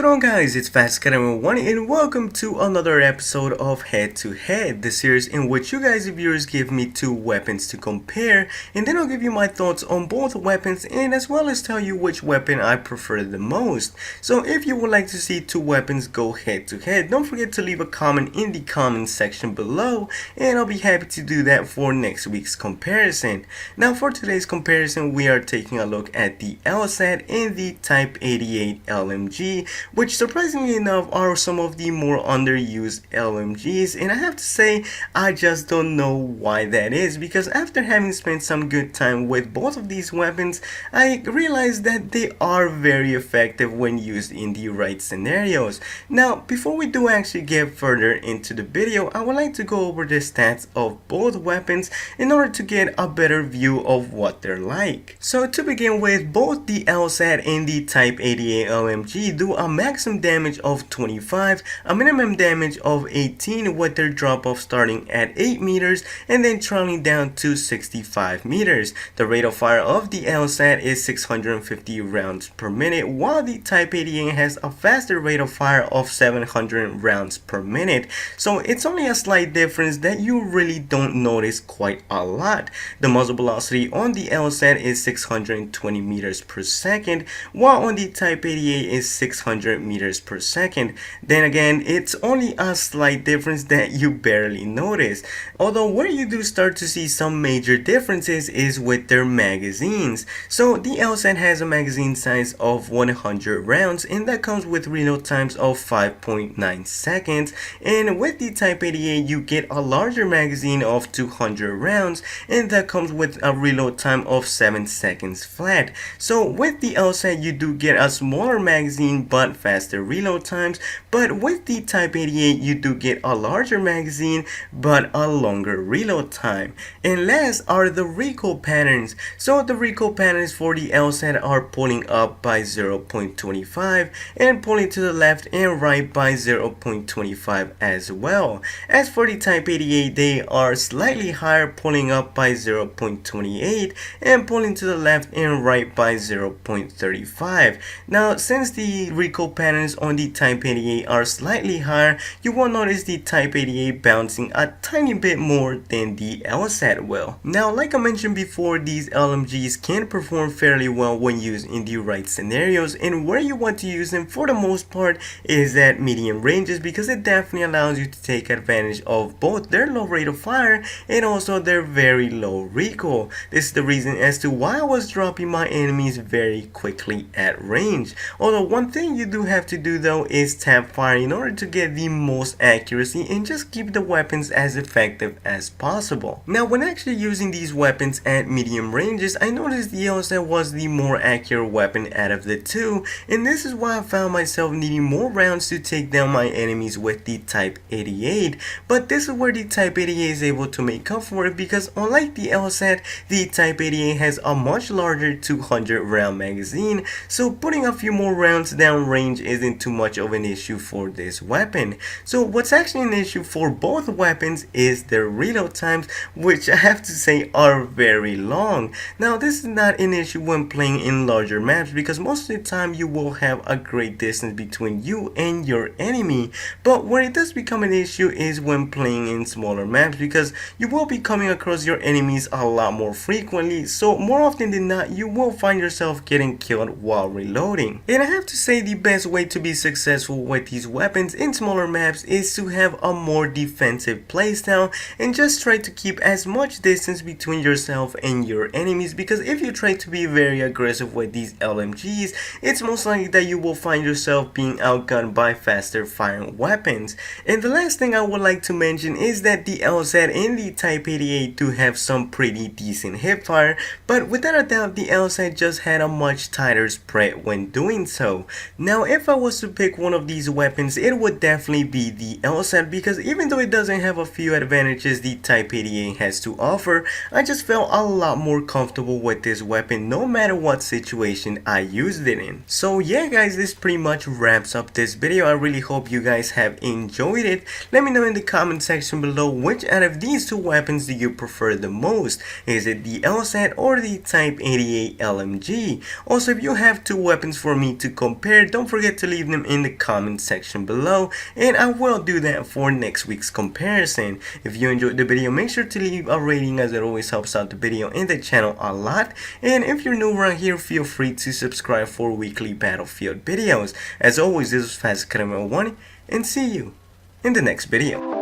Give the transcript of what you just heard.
going on, guys? It's FastDucati101 and welcome to another episode of Head to Head, the series in which you guys, the viewers, give me two weapons to compare, and then I'll give you my thoughts on both weapons and as well as tell you which weapon I prefer the most. So if you would like to see two weapons go head to head, don't forget to leave a comment in the comment section below and I'll be happy to do that for next week's comparison. Now for today's comparison, we are taking a look at the LSAT and the Type-88 LMG, which surprisingly enough are some of the more underused LMGs, and I have to say I just don't know why that is, because after having spent some good time with both of these weapons, I realized that they are very effective when used in the right scenarios. Now before we do actually get further into the video, I would like to go over the stats of both weapons in order to get a better view of what they're like. So to begin with, both the LSAT and the Type-88 LMG do a maximum damage of 25, a minimum damage of 18 with their drop off starting at 8 meters and then trailing down to 65 meters. The rate of fire of the LSAT is 650 rounds per minute, while the Type-88 has a faster rate of fire of 700 rounds per minute. So it's only a slight difference that you really don't notice quite a lot. The muzzle velocity on the LSAT is 620 meters per second, while on the Type-88 is 600 meters per second. Then again, it's only a slight difference that you barely notice. Although where you do start to see some major differences is with their magazines. So the LSAT has a magazine size of 100 rounds and that comes with reload times of 5.9 seconds, and with the Type-88 you get a larger magazine of 200 rounds and that comes with a reload time of 7 seconds flat. So with the LSAT you do get a smaller magazine but faster reload times, but with the Type-88 you do get a larger magazine but a longer reload time. And last are the recoil patterns. So the recoil patterns for the LSAT are pulling up by 0.25 and pulling to the left and right by 0.25 as well. As for the Type-88, they are slightly higher, pulling up by 0.28 and pulling to the left and right by 0.35. Now since the recoil patterns on the Type-88 are slightly higher, you will notice the Type-88 bouncing a tiny bit more than the LSAT will. Now like I mentioned before, these LMGs can perform fairly well when used in the right scenarios, and where you want to use them for the most part is at medium ranges, because it definitely allows you to take advantage of both their low rate of fire and also their very low recoil. This is the reason as to why I was dropping my enemies very quickly at range. Although one thing you do have to do though is tap fire in order to get the most accuracy and just keep the weapons as effective as possible. Now when actually using these weapons at medium ranges, I noticed the LSAT was the more accurate weapon out of the two, and this is why I found myself needing more rounds to take down my enemies with the Type-88. But this is where the Type-88 is able to make up for it, because unlike the LSAT, the Type-88 has a much larger 200 round magazine, so putting a few more rounds down range isn't too much of an issue for this weapon. So what's actually an issue for both weapons is their reload times, which I have to say are very long. Now this is not an issue when playing in larger maps, because most of the time you will have a great distance between you and your enemy, but where it does become an issue is when playing in smaller maps, because you will be coming across your enemies a lot more frequently, so more often than not you will find yourself getting killed while reloading. And I have to say the best way to be successful with these weapons in smaller maps is to have a more defensive playstyle and just try to keep as much distance between yourself and your enemies, because if you try to be very aggressive with these LMGs, it's most likely that you will find yourself being outgunned by faster firing weapons. And the last thing I would like to mention is that the LSAT and the Type-88 do have some pretty decent hipfire, but without a doubt the LSAT just had a much tighter spread when doing so. Now if I was to pick one of these weapons, it would definitely be the LSAT, because even though it doesn't have a few advantages the Type-88 has to offer, I just felt a lot more comfortable with this weapon no matter what situation I used it in. So yeah guys, this pretty much wraps up this video. I really hope you guys have enjoyed it. Let me know in the comment section below which out of these two weapons do you prefer the most. Is it the LSAT or the Type-88 LMG? Also, if you have two weapons for me to compare, don't don't forget to leave them in the comment section below, and I will do that for next week's comparison. If you enjoyed the video, make sure to leave a rating, as it always helps out the video and the channel a lot. And if you're new around here, feel free to subscribe for weekly Battlefield videos. As always, this is FastDucati101, and see you in the next video.